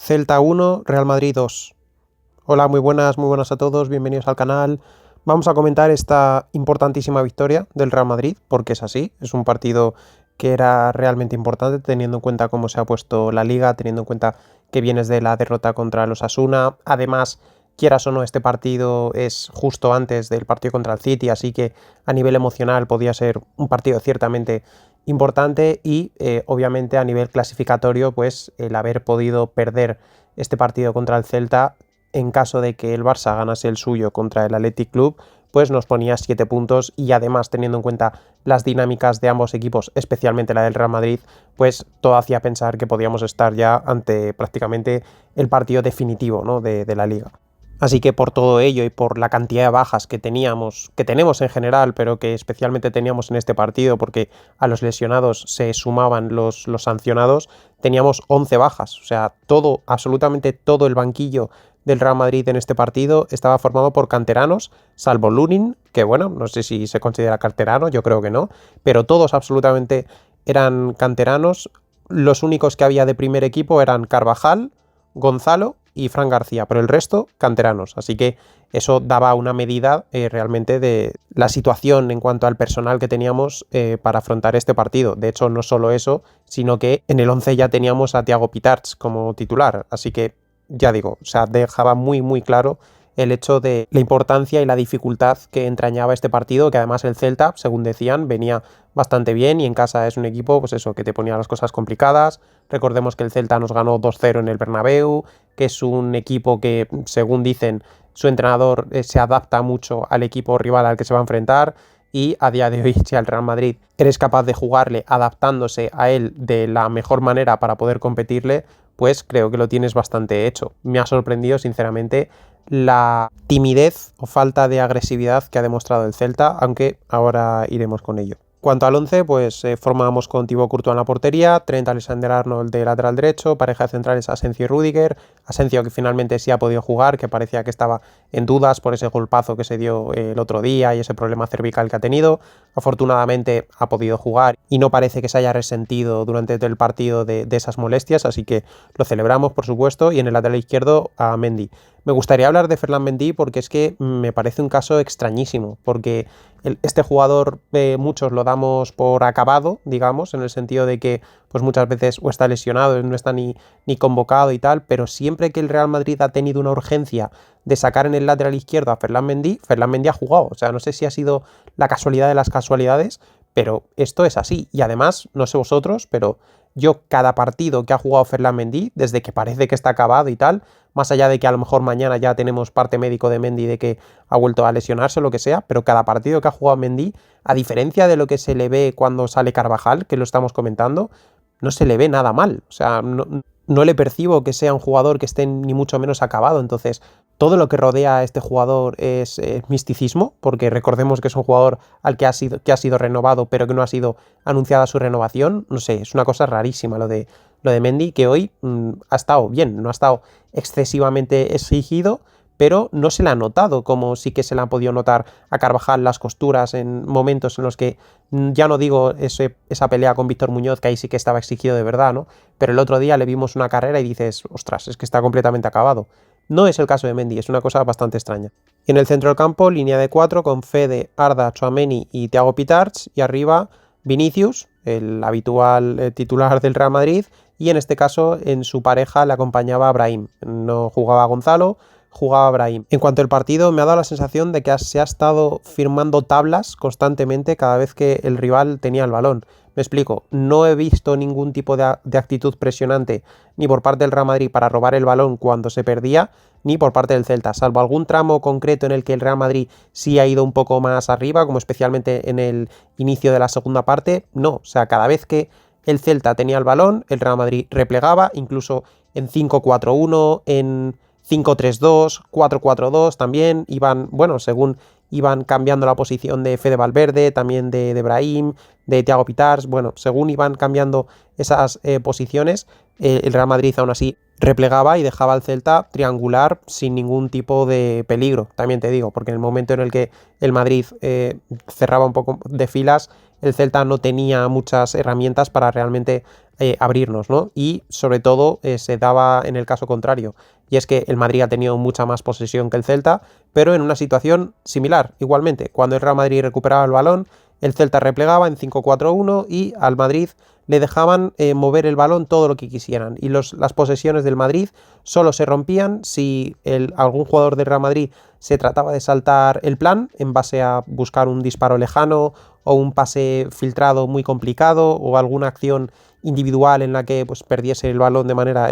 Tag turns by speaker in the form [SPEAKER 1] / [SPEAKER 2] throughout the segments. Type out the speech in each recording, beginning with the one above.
[SPEAKER 1] Celta 1, Real Madrid 2. Hola, muy buenas a todos, bienvenidos al canal. Vamos a comentar esta importantísima victoria del Real Madrid, porque es así, es un partido que era realmente importante teniendo en cuenta cómo se ha puesto la liga, teniendo en cuenta que vienes de la derrota contra los Osasuna. Además, quieras o no, este partido es justo antes del partido contra el City, así que a nivel emocional podía ser un partido ciertamente importante y obviamente a nivel clasificatorio, pues el haber podido perder este partido contra el Celta en caso de que el Barça ganase el suyo contra el Athletic Club, pues nos ponía 7 puntos y además teniendo en cuenta las dinámicas de ambos equipos, especialmente la del Real Madrid, pues todo hacía pensar que podíamos estar ya ante prácticamente el partido definitivo, ¿no?, de la liga. Así que por todo ello y por la cantidad de bajas que teníamos, que tenemos en general, pero que especialmente teníamos en este partido, porque a los lesionados se sumaban los sancionados, teníamos 11 bajas. O sea, todo, absolutamente todo el banquillo del Real Madrid en este partido estaba formado por canteranos, salvo Lunin, que bueno, no sé si se considera canterano, yo creo que no, pero todos absolutamente eran canteranos. Los únicos que había de primer equipo eran Carvajal, Gonzalo y Fran García, pero el resto canteranos. Así que eso daba una medida realmente de la situación en cuanto al personal que teníamos para afrontar este partido. De hecho, no solo eso, sino que en el 11 ya teníamos a Thiago Pitarch como titular. Así que, ya digo, o sea, dejaba muy claro el hecho de la importancia y la dificultad que entrañaba este partido, que además el Celta, según decían, venía bastante bien y en casa es un equipo, pues eso, que te ponía las cosas complicadas. Recordemos que el Celta nos ganó 2-0 en el Bernabéu, que es un equipo que, según dicen, su entrenador se adapta mucho al equipo rival al que se va a enfrentar. Y a día de hoy, si al Real Madrid eres capaz de jugarle adaptándose a él de la mejor manera para poder competirle, pues creo que lo tienes bastante hecho. Me ha sorprendido, sinceramente, la timidez o falta de agresividad que ha demostrado el Celta, aunque ahora iremos con ello. Cuanto al 11, pues formábamos con Thibaut Courtois en la portería, Trent Alexander-Arnold de lateral derecho, pareja de centrales Asensio y Rüdiger, Asensio que finalmente sí ha podido jugar, que parecía que estaba en dudas por ese golpazo que se dio el otro día y ese problema cervical que ha tenido. Afortunadamente ha podido jugar y no parece que se haya resentido durante el partido de esas molestias, así que lo celebramos, por supuesto, y en el lateral izquierdo a Mendy. Me gustaría hablar de Ferland Mendy porque es que me parece un caso extrañísimo, porque este jugador muchos lo damos por acabado, digamos, en el sentido de que pues muchas veces o está lesionado, no está ni convocado y tal, pero siempre que el Real Madrid ha tenido una urgencia de sacar en el lateral izquierdo a Ferland Mendy ha jugado. O sea, no sé si ha sido la casualidad de las casualidades, pero esto es así. Y además, no sé vosotros, pero yo cada partido que ha jugado Ferland Mendy, desde que parece que está acabado y tal, más allá de que a lo mejor mañana ya tenemos parte médico de Mendy de que ha vuelto a lesionarse o lo que sea, pero cada partido que ha jugado Mendy, a diferencia de lo que se le ve cuando sale Carvajal, que lo estamos comentando, no se le ve nada mal. O sea, no le percibo que sea un jugador que esté ni mucho menos acabado. Entonces, todo lo que rodea a este jugador es misticismo, porque recordemos que es un jugador al que ha sido renovado, pero que no ha sido anunciada su renovación. No sé, es una cosa rarísima lo de Mendy, que hoy ha estado bien, no ha estado excesivamente exigido, pero no se le ha notado como sí que se le han podido notar a Carvajal las costuras en momentos en los que, ya no digo esa pelea con Víctor Muñoz, que ahí sí que estaba exigido de verdad, ¿no? Pero el otro día le vimos una carrera y dices, ostras, es que está completamente acabado. No es el caso de Mendy, es una cosa bastante extraña. Y en el centro del campo, línea de 4 con Fede, Arda, Tchouaméni y Thiago Pitarch, y arriba Vinicius, el habitual titular del Real Madrid, y en este caso en su pareja le acompañaba a Brahim. No jugaba Gonzalo, jugaba Brahim. En cuanto al partido, me ha dado la sensación de que se ha estado firmando tablas constantemente cada vez que el rival tenía el balón. Me explico, no he visto ningún tipo de actitud presionante ni por parte del Real Madrid para robar el balón cuando se perdía, ni por parte del Celta, salvo algún tramo concreto en el que el Real Madrid sí ha ido un poco más arriba, como especialmente en el inicio de la segunda parte. No, o sea, cada vez que el Celta tenía el balón, el Real Madrid replegaba, incluso en 5-4-1, en 5-3-2, 4-4-2 también, iban, bueno, según iban cambiando la posición de Fede Valverde, también de Brahim, de Thiago Pitarch, bueno, según iban cambiando esas posiciones, el Real Madrid aún así replegaba y dejaba al Celta triangular sin ningún tipo de peligro, también te digo, porque en el momento en el que el Madrid cerraba un poco de filas, el Celta no tenía muchas herramientas para realmente abrirnos, ¿no? Y sobre todo se daba en el caso contrario, y es que el Madrid ha tenido mucha más posesión que el Celta, pero en una situación similar, igualmente. Cuando el Real Madrid recuperaba el balón, el Celta replegaba en 5-4-1 y al Madrid le dejaban mover el balón todo lo que quisieran. Y las posesiones del Madrid solo se rompían si algún jugador del Real Madrid se trataba de saltar el plan en base a buscar un disparo lejano o un pase filtrado muy complicado o alguna acción individual en la que pues, perdiese el balón de manera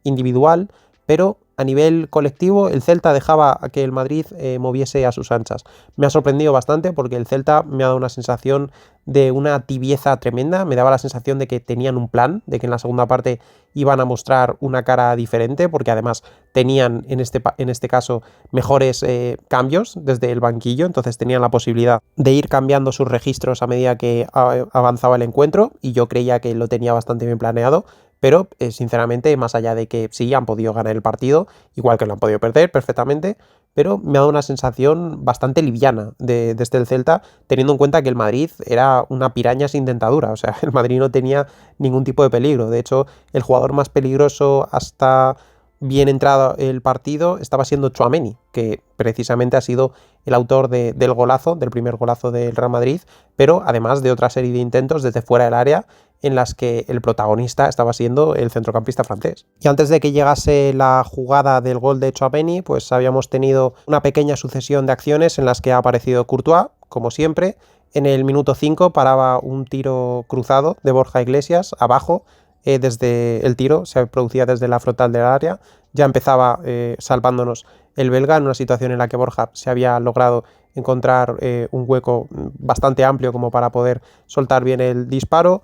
[SPEAKER 1] individual, pero a nivel colectivo el Celta dejaba a que el Madrid moviese a sus anchas. Me ha sorprendido bastante porque el Celta me ha dado una sensación de una tibieza tremenda, me daba la sensación de que tenían un plan, de que en la segunda parte iban a mostrar una cara diferente, porque además tenían en este caso mejores cambios desde el banquillo, entonces tenían la posibilidad de ir cambiando sus registros a medida que avanzaba el encuentro, y yo creía que lo tenía bastante bien planeado. Pero, sinceramente, más allá de que sí han podido ganar el partido, igual que lo han podido perder perfectamente, pero me ha dado una sensación bastante liviana desde el Celta, teniendo en cuenta que el Madrid era una piraña sin dentadura. O sea, el Madrid no tenía ningún tipo de peligro. De hecho, el jugador más peligroso hasta bien entrado el partido estaba siendo Tchouaméni, que precisamente ha sido el autor del golazo, del primer golazo del Real Madrid, pero además de otra serie de intentos desde fuera del área en las que el protagonista estaba siendo el centrocampista francés. Y antes de que llegase la jugada del gol de Tchouaméni, pues habíamos tenido una pequeña sucesión de acciones en las que ha aparecido Courtois, como siempre. En el minuto 5 paraba un tiro cruzado de Borja Iglesias abajo, desde el tiro, se producía desde la frontal del área, ya empezaba salvándonos el belga en una situación en la que Borja se había logrado encontrar un hueco bastante amplio como para poder soltar bien el disparo.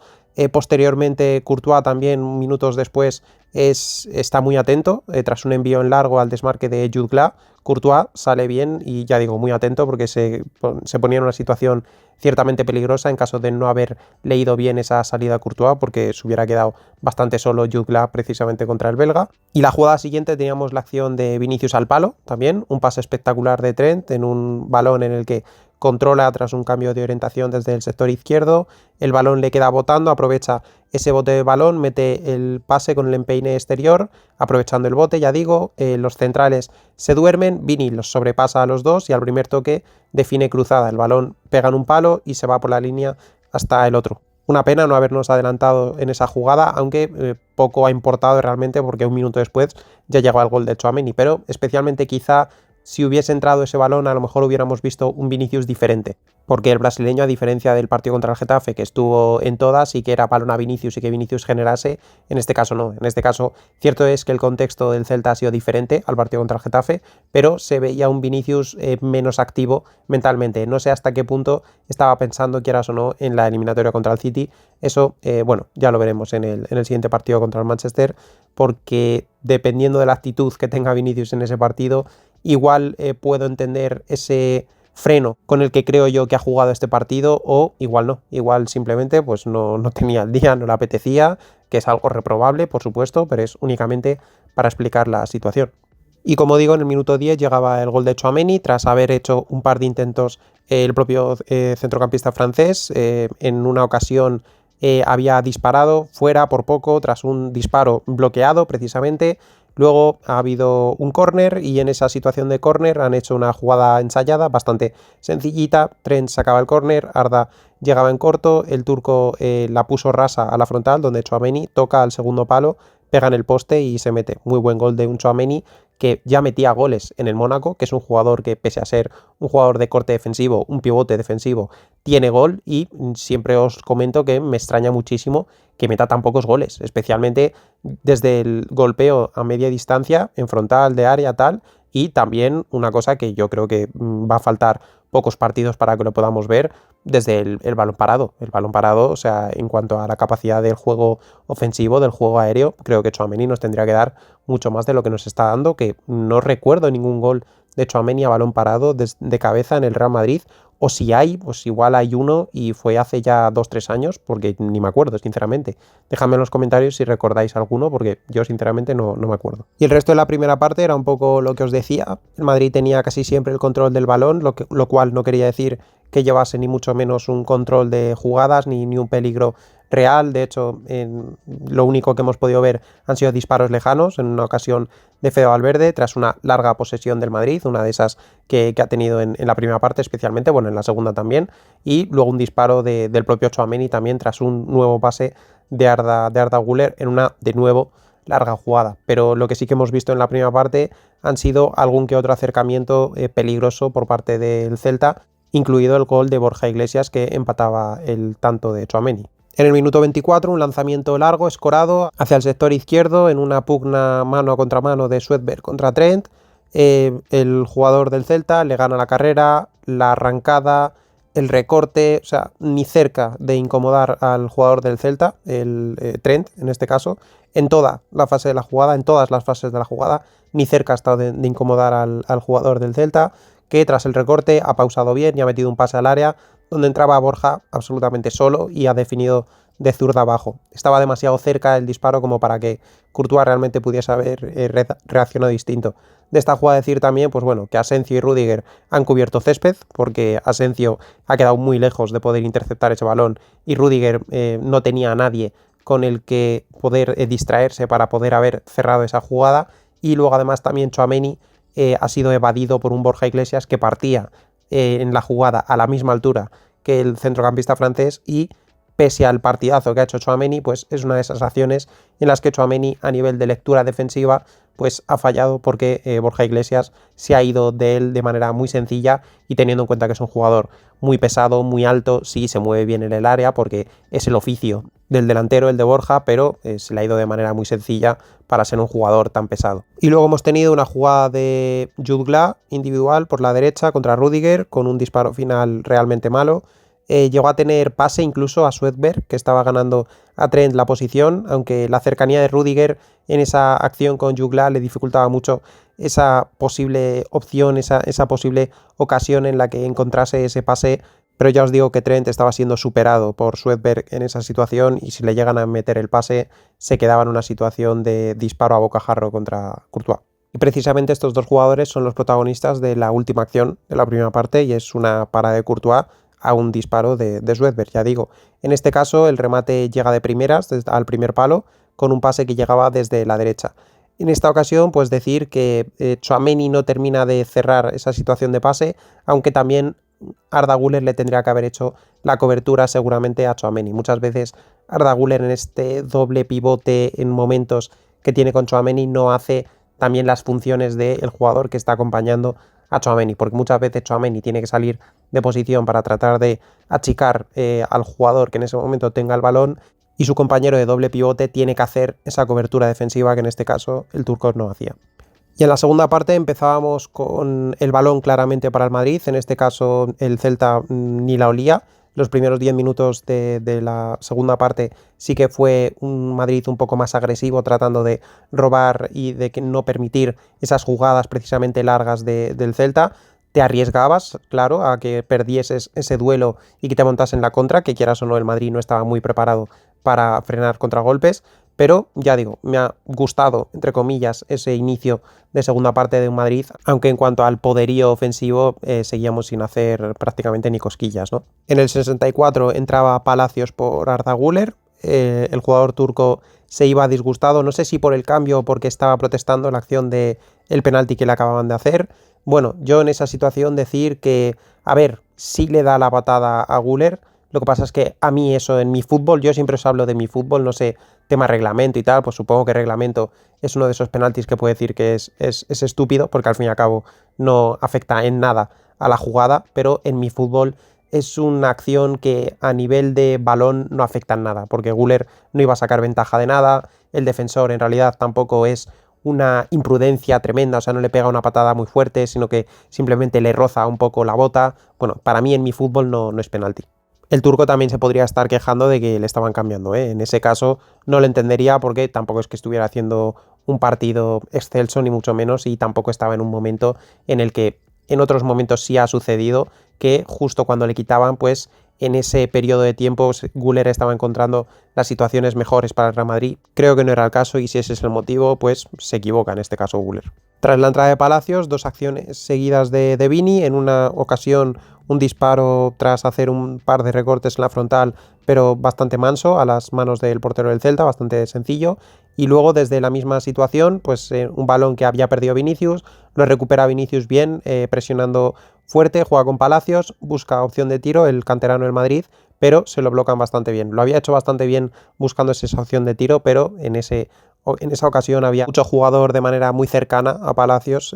[SPEAKER 1] Posteriormente, Courtois también, minutos después, está muy atento. Tras un envío en largo al desmarque de Jude Gla, Courtois sale bien y ya digo, muy atento porque se ponía en una situación ciertamente peligrosa en caso de no haber leído bien esa salida a Courtois, porque se hubiera quedado bastante solo Jude Gla precisamente contra el belga. Y la jugada siguiente teníamos la acción de Vinicius al palo, también un pase espectacular de Trent en un balón en el que controla tras un cambio de orientación desde el sector izquierdo, el balón le queda botando, aprovecha ese bote de balón, mete el pase con el empeine exterior, aprovechando el bote, ya digo, los centrales se duermen, Vini los sobrepasa a los dos y al primer toque define cruzada, el balón pega en un palo y se va por la línea hasta el otro. Una pena no habernos adelantado en esa jugada, aunque poco ha importado realmente porque un minuto después ya llegó el gol de Tchouaméni, pero especialmente quizá si hubiese entrado ese balón a lo mejor hubiéramos visto un Vinicius diferente, porque el brasileño, a diferencia del partido contra el Getafe, que estuvo en todas y que era balón a Vinicius y que Vinicius generase, en este caso no. En este caso, cierto es que el contexto del Celta ha sido diferente al partido contra el Getafe, pero se veía un Vinicius menos activo mentalmente. No sé hasta qué punto estaba pensando, quieras o no, en la eliminatoria contra el City. Eso, bueno, ya lo veremos en el siguiente partido contra el Manchester, porque dependiendo de la actitud que tenga Vinicius en ese partido, igual puedo entender ese freno con el que creo yo que ha jugado este partido, o igual no, igual simplemente pues no tenía el día, no le apetecía, que es algo reprobable, por supuesto, pero es únicamente para explicar la situación. Y como digo, en el minuto 10 llegaba el gol de Tchouaméni tras haber hecho un par de intentos el propio centrocampista francés. En una ocasión había disparado fuera por poco tras un disparo bloqueado precisamente. Luego ha habido un córner y en esa situación de córner han hecho una jugada ensayada bastante sencillita. Trent sacaba el córner, Arda llegaba en corto, el turco la puso rasa a la frontal donde Tchouaméni toca al segundo palo, pega en el poste y se mete. Muy buen gol de un Tchouaméni que ya metía goles en el Mónaco, que es un jugador que, pese a ser un jugador de corte defensivo, un pivote defensivo, tiene gol, y siempre os comento que me extraña muchísimo que meta tan pocos goles, especialmente desde el golpeo a media distancia, en frontal de área tal, y también una cosa que yo creo que va a faltar pocos partidos para que lo podamos ver, desde el balón parado. El balón parado, o sea, en cuanto a la capacidad del juego ofensivo, del juego aéreo, creo que Tchouaméni nos tendría que dar mucho más de lo que nos está dando, que no recuerdo ningún gol de Tchouaméni a balón parado de cabeza en el Real Madrid, o si hay, pues igual hay uno y fue hace ya 2-3 años, porque ni me acuerdo, sinceramente. Dejadme en los comentarios si recordáis alguno, porque yo sinceramente no me acuerdo. Y el resto de la primera parte era un poco lo que os decía. El Madrid tenía casi siempre el control del balón, lo cual no quería decir que llevase ni mucho menos un control de jugadas ni un peligro real. De hecho, lo único que hemos podido ver han sido disparos lejanos, en una ocasión de Fede Valverde, tras una larga posesión del Madrid, una de esas que ha tenido en la primera parte especialmente, bueno, en la segunda también, y luego un disparo del propio Tchouaméni también tras un nuevo pase de Arda Güler en una, de nuevo, larga jugada. Pero lo que sí que hemos visto en la primera parte han sido algún que otro acercamiento peligroso por parte del Celta, incluido el gol de Borja Iglesias que empataba el tanto de Tchouaméni. En el minuto 24, un lanzamiento largo, escorado, hacia el sector izquierdo, en una pugna mano contra mano de Swedberg contra Trent. El jugador del Celta le gana la carrera, la arrancada, el recorte, o sea, ni cerca de incomodar al jugador del Celta, el Trent en este caso, en toda la fase de la jugada, en todas las fases de la jugada, ni cerca ha estado de incomodar al jugador del Celta, que tras el recorte ha pausado bien y ha metido un pase al área, donde entraba Borja absolutamente solo y ha definido de zurda abajo. Estaba demasiado cerca el disparo como para que Courtois realmente pudiese haber reaccionado distinto. De esta jugada decir también, pues bueno, que Asensio y Rüdiger han cubierto césped, porque Asensio ha quedado muy lejos de poder interceptar ese balón y Rüdiger no tenía a nadie con el que poder distraerse para poder haber cerrado esa jugada. Y luego además también Tchouaméni ha sido evadido por un Borja Iglesias que partía en la jugada a la misma altura que el centrocampista francés, y pese al partidazo que ha hecho Tchouaméni, pues es una de esas acciones en las que Tchouaméni, a nivel de lectura defensiva, pues ha fallado, porque Borja Iglesias se ha ido de él de manera muy sencilla, y teniendo en cuenta que es un jugador muy pesado, muy alto, sí se mueve bien en el área porque es el oficio del delantero, el de Borja, pero se le ha ido de manera muy sencilla para ser un jugador tan pesado. Y luego hemos tenido una jugada de Jutgla individual por la derecha contra Rüdiger, con un disparo final realmente malo. Llegó a tener pase incluso a Swedberg, que estaba ganando a Trent la posición, aunque la cercanía de Rüdiger en esa acción con Jutgla le dificultaba mucho esa posible opción, esa posible ocasión en la que encontrase ese pase. Pero ya os digo que Trent estaba siendo superado por Swedberg en esa situación, y si le llegan a meter el pase se quedaba en una situación de disparo a bocajarro contra Courtois. Y precisamente estos dos jugadores son los protagonistas de la última acción de la primera parte, y es una parada de Courtois a un disparo de Swedberg. Ya digo, en este caso el remate llega de primeras al primer palo, con un pase que llegaba desde la derecha. En esta ocasión, pues decir que Tchouaméni no termina de cerrar esa situación de pase, aunque también Arda Güler le tendría que haber hecho la cobertura seguramente a Tchouaméni. Muchas veces Arda Güler, en este doble pivote en momentos que tiene con Tchouaméni, no hace también las funciones del jugador que está acompañando a Tchouaméni, porque muchas veces Tchouaméni tiene que salir de posición para tratar de achicar al jugador que en ese momento tenga el balón, y su compañero de doble pivote tiene que hacer esa cobertura defensiva que en este caso el turco no hacía. Y en la segunda parte empezábamos con el balón claramente para el Madrid. En este caso el Celta ni la olía. Los primeros 10 minutos de la segunda parte sí que fue un Madrid un poco más agresivo, tratando de robar y de que no permitir esas jugadas precisamente largas del Celta. Te arriesgabas, claro, a que perdieses ese duelo y que te montasen la contra, que quieras o no el Madrid no estaba muy preparado para frenar contragolpes. Pero ya digo, me ha gustado, entre comillas, ese inicio de segunda parte de un Madrid, aunque en cuanto al poderío ofensivo seguíamos sin hacer prácticamente ni cosquillas, ¿no? En el 64 entraba Palacios por Arda Güler. El jugador turco se iba disgustado, no sé si por el cambio o porque estaba protestando la acción del penalti que le acababan de hacer. Bueno, yo en esa situación decir que, a ver, sí le da la patada a Güler. Lo que pasa es que a mí eso en mi fútbol, yo siempre os hablo de mi fútbol, no sé, tema reglamento y tal, pues supongo que reglamento es uno de esos penaltis que puede decir que es estúpido, porque al fin y al cabo no afecta en nada a la jugada, pero en mi fútbol es una acción que a nivel de balón no afecta en nada, porque Güler no iba a sacar ventaja de nada, el defensor en realidad tampoco es una imprudencia tremenda, o sea, no le pega una patada muy fuerte, sino que simplemente le roza un poco la bota. Bueno, para mí en mi fútbol no es penalti. El turco también se podría estar quejando de que le estaban cambiando, ¿eh? En ese caso no lo entendería, porque tampoco es que estuviera haciendo un partido excelso, ni mucho menos, y tampoco estaba en un momento en el que en otros momentos sí ha sucedido que justo cuando le quitaban, pues en ese periodo de tiempo Güler estaba encontrando las situaciones mejores para el Real Madrid. Creo que no era el caso y si ese es el motivo, pues se equivoca en este caso Güler. Tras la entrada de Palacios, 2 acciones seguidas de Vini, en una ocasión un disparo tras hacer un par de recortes en la frontal, pero bastante manso a las manos del portero del Celta, bastante sencillo, y luego desde la misma situación, pues un balón que había perdido Vinicius, lo recupera Vinicius bien, presionando fuerte, juega con Palacios, busca opción de tiro, el canterano del Madrid, pero se lo bloquean bastante bien. Lo había hecho bastante bien buscando esa opción de tiro, pero en esa ocasión había mucho jugador de manera muy cercana a Palacios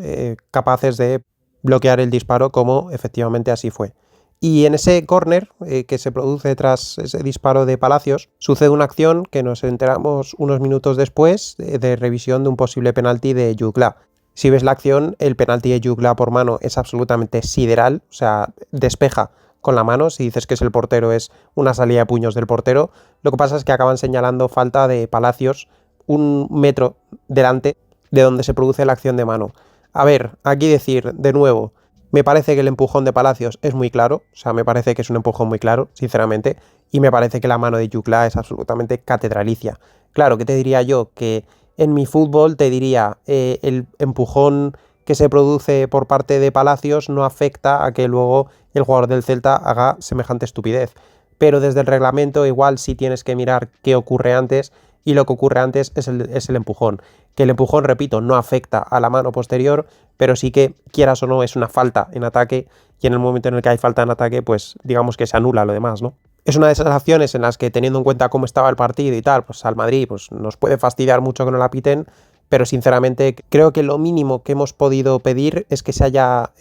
[SPEAKER 1] capaces de bloquear el disparo, como efectivamente así fue. Y en ese córner que se produce tras ese disparo de Palacios, sucede una acción que nos enteramos unos minutos después de revisión de un posible penalti de Jutgla. Si ves la acción, el penalti de Jutgla por mano es absolutamente sideral, o sea, despeja con la mano. Si dices que es el portero, es una salida de puños del portero. Lo que pasa es que acaban señalando falta de Palacios 1 metro delante de donde se produce la acción de mano. A ver, aquí decir de nuevo, me parece que el empujón de Palacios es muy claro, o sea, me parece que es un empujón muy claro, sinceramente, y me parece que la mano de Jutgla es absolutamente catedralicia. Claro, ¿qué te diría yo? Que en mi fútbol te diría, el empujón que se produce por parte de Palacios no afecta a que luego el jugador del Celta haga semejante estupidez. Pero desde el reglamento igual sí tienes que mirar qué ocurre antes, y lo que ocurre antes es el empujón. Que el empujón, repito, no afecta a la mano posterior, pero sí que, quieras o no, es una falta en ataque, y en el momento en el que hay falta en ataque, pues digamos que se anula lo demás, ¿no? Es una de esas acciones en las que, teniendo en cuenta cómo estaba el partido y tal, pues al Madrid pues nos puede fastidiar mucho que no la piten, pero sinceramente creo que lo mínimo que hemos podido pedir es que se haya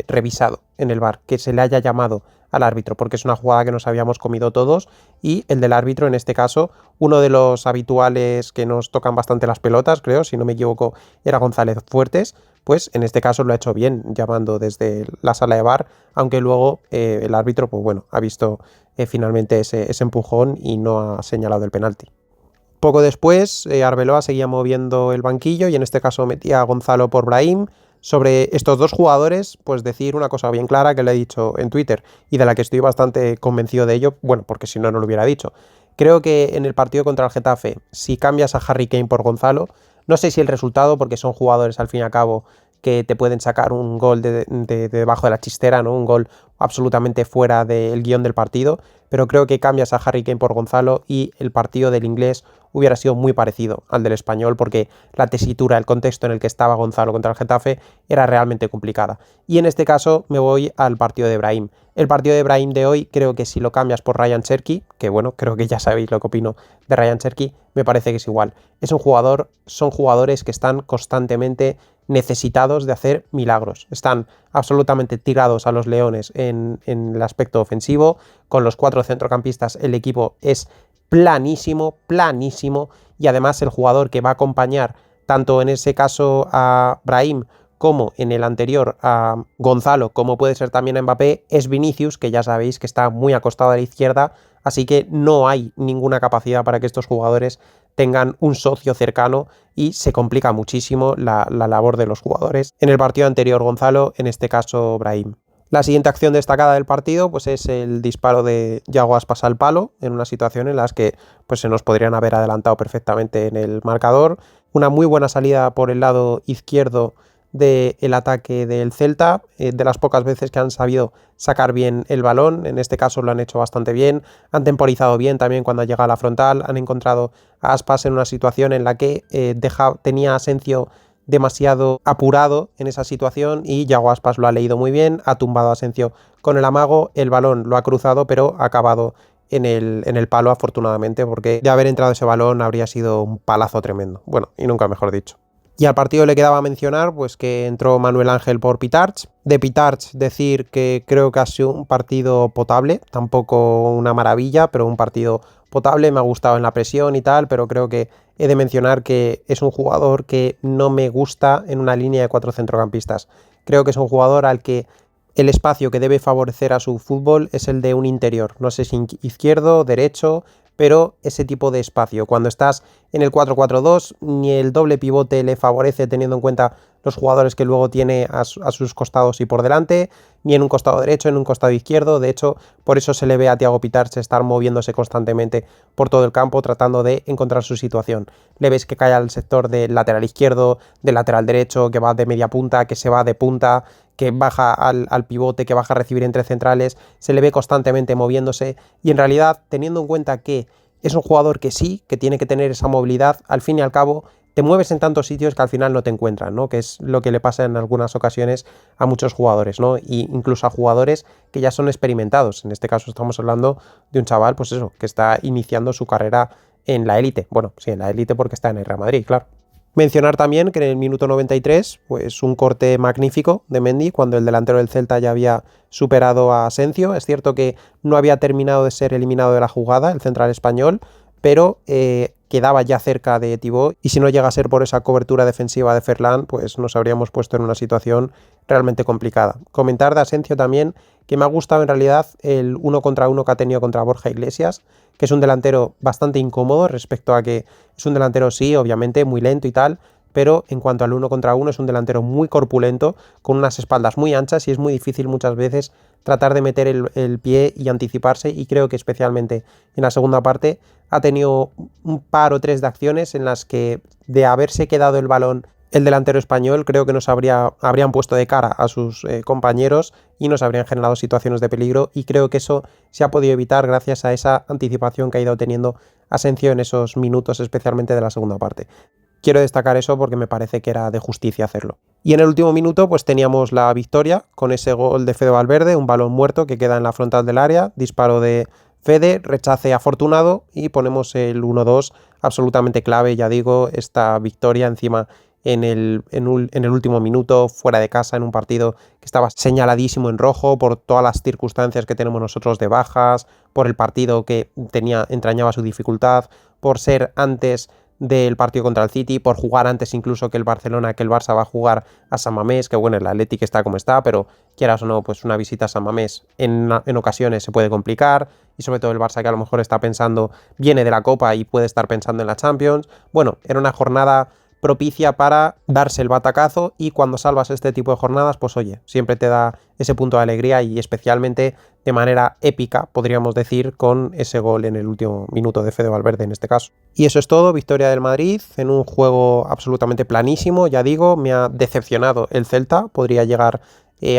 [SPEAKER 1] revisado en el VAR, que se le haya llamado al árbitro, porque es una jugada que nos habíamos comido todos, y el del árbitro, en este caso, uno de los habituales que nos tocan bastante las pelotas, creo, si no me equivoco, era González Fuertes, pues en este caso lo ha hecho bien, llamando desde la sala de VAR, aunque luego el árbitro, pues bueno, ha visto finalmente ese empujón y no ha señalado el penalti. Poco después, Arbeloa seguía moviendo el banquillo y en este caso metía a Gonzalo por Brahim. Sobre estos dos jugadores, pues decir una cosa bien clara que le he dicho en Twitter y de la que estoy bastante convencido de ello, bueno, porque si no, no lo hubiera dicho. Creo que en el partido contra el Getafe, si cambias a Harry Kane por Gonzalo, no sé si el resultado, porque son jugadores al fin y al cabo que te pueden sacar un gol de debajo de la chistera, ¿no? Un gol absolutamente fuera del guión del partido, pero creo que cambias a Harry Kane por Gonzalo y el partido del inglés hubiera sido muy parecido al del español, porque la tesitura, el contexto en el que estaba Gonzalo contra el Getafe era realmente complicada. Y en este caso me voy al partido de Brahim. El partido de Brahim de hoy, creo que si lo cambias por Ryan Cherki, que bueno, creo que ya sabéis lo que opino de Ryan Cherki, me parece que es igual. Son jugadores que están constantemente necesitados de hacer milagros. Están absolutamente tirados a los leones en el aspecto ofensivo. Con los 4 centrocampistas el equipo es planísimo, planísimo, y además el jugador que va a acompañar tanto en ese caso a Brahim como en el anterior a Gonzalo, como puede ser también a Mbappé, es Vinicius, que ya sabéis que está muy acostado a la izquierda, así que no hay ninguna capacidad para que estos jugadores tengan un socio cercano y se complica muchísimo la labor de los jugadores. En el partido anterior Gonzalo, en este caso Brahim. La siguiente acción destacada del partido pues es el disparo de Yago Aspas al palo, en una situación en la que pues, se nos podrían haber adelantado perfectamente en el marcador. Una muy buena salida por el lado izquierdo del ataque del Celta, de las pocas veces que han sabido sacar bien el balón, en este caso lo han hecho bastante bien, han temporizado bien también cuando llega a la frontal, han encontrado a Aspas en una situación en la que tenía a Asensio demasiado apurado en esa situación y Yago Aspas lo ha leído muy bien, ha tumbado a Asensio con el amago, el balón lo ha cruzado pero ha acabado en el palo afortunadamente, porque de haber entrado ese balón habría sido un palazo tremendo, bueno, y nunca mejor dicho. Y al partido le quedaba mencionar pues que entró Manuel Ángel por Pitarch. De Pitarch decir que creo que ha sido un partido potable, tampoco una maravilla, pero un partido potable, me ha gustado en la presión y tal, pero creo que he de mencionar que es un jugador que no me gusta en una línea de 4 centrocampistas. Creo que es un jugador al que el espacio que debe favorecer a su fútbol es el de un interior, no sé si izquierdo, derecho, pero ese tipo de espacio, cuando estás en el 4-4-2, ni el doble pivote le favorece teniendo en cuenta los jugadores que luego tiene a sus costados y por delante, ni en un costado derecho, en un costado izquierdo. De hecho, por eso se le ve a Thiago Pitarch estar moviéndose constantemente por todo el campo tratando de encontrar su situación. Le ves que cae al sector del lateral izquierdo, del lateral derecho, que va de media punta, que se va de punta, que baja al pivote, que baja a recibir entre centrales. Se le ve constantemente moviéndose y en realidad, teniendo en cuenta que es un jugador que sí, que tiene que tener esa movilidad, al fin y al cabo te mueves en tantos sitios que al final no te encuentran, ¿no? Que es lo que le pasa en algunas ocasiones a muchos jugadores, ¿no? Y incluso a jugadores que ya son experimentados. En este caso estamos hablando de un chaval, pues eso, que está iniciando su carrera en la élite. Bueno, sí, en la élite porque está en el Real Madrid, claro. Mencionar también que en el minuto 93, pues un corte magnífico de Mendy cuando el delantero del Celta ya había superado a Asensio. Es cierto que no había terminado de ser eliminado de la jugada el central español, pero quedaba ya cerca de Thibaut y si no llega a ser por esa cobertura defensiva de Ferland, pues nos habríamos puesto en una situación realmente complicada. Comentar de Asensio también que me ha gustado en realidad el 1-contra-1 que ha tenido contra Borja Iglesias, que es un delantero bastante incómodo respecto a que es un delantero, sí, obviamente, muy lento y tal, pero en cuanto al 1-contra-1 es un delantero muy corpulento, con unas espaldas muy anchas y es muy difícil muchas veces tratar de meter el pie y anticiparse, y creo que especialmente en la segunda parte ha tenido un par o tres de acciones en las que de haberse quedado el balón el delantero español, creo que habrían puesto de cara a sus compañeros y nos habrían generado situaciones de peligro, y creo que eso se ha podido evitar gracias a esa anticipación que ha ido teniendo Asensio en esos minutos, especialmente de la segunda parte. Quiero destacar eso porque me parece que era de justicia hacerlo. Y en el último minuto pues teníamos la victoria con ese gol de Fede Valverde, un balón muerto que queda en la frontal del área, disparo de Fede, rechace afortunado y ponemos el 1-2 absolutamente clave, ya digo, esta victoria encima en el último minuto, fuera de casa, en un partido que estaba señaladísimo en rojo por todas las circunstancias que tenemos nosotros de bajas, por el partido que entrañaba su dificultad, por ser antes del partido contra el City, por jugar antes incluso que el Barcelona, que el Barça va a jugar a San Mamés, que bueno, el Athletic está como está, pero quieras o no, pues una visita a San Mamés en ocasiones se puede complicar, y sobre todo el Barça que a lo mejor está pensando, viene de la Copa y puede estar pensando en la Champions. Bueno, era una jornada propicia para darse el batacazo, y cuando salvas este tipo de jornadas, pues oye, siempre te da ese punto de alegría, y especialmente de manera épica, podríamos decir, con ese gol en el último minuto de Fede Valverde en este caso. Y eso es todo, victoria del Madrid en un juego absolutamente planísimo, ya digo, me ha decepcionado el Celta, podría llegar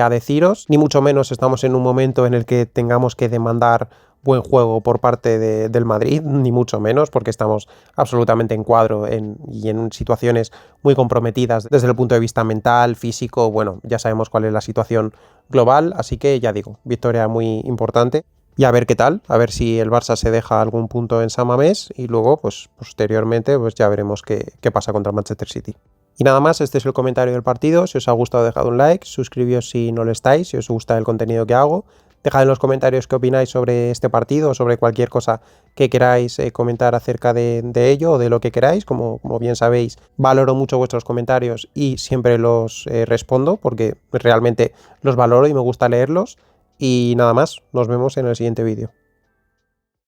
[SPEAKER 1] a deciros, ni mucho menos estamos en un momento en el que tengamos que demandar buen juego por parte del Madrid, ni mucho menos, porque estamos absolutamente en cuadro y en situaciones muy comprometidas desde el punto de vista mental, físico. Bueno, ya sabemos cuál es la situación global, así que ya digo, victoria muy importante. Y a ver qué tal, a ver si el Barça se deja algún punto en San Mamés y luego, pues posteriormente, pues ya veremos qué pasa contra el Manchester City. Y nada más, este es el comentario del partido. Si os ha gustado, dejad un like, suscribíos si no lo estáis, si os gusta el contenido que hago. Dejad en los comentarios qué opináis sobre este partido o sobre cualquier cosa que queráis comentar acerca de ello o de lo que queráis. Como bien sabéis, valoro mucho vuestros comentarios y siempre los respondo porque realmente los valoro y me gusta leerlos. Y nada más, nos vemos en el siguiente vídeo.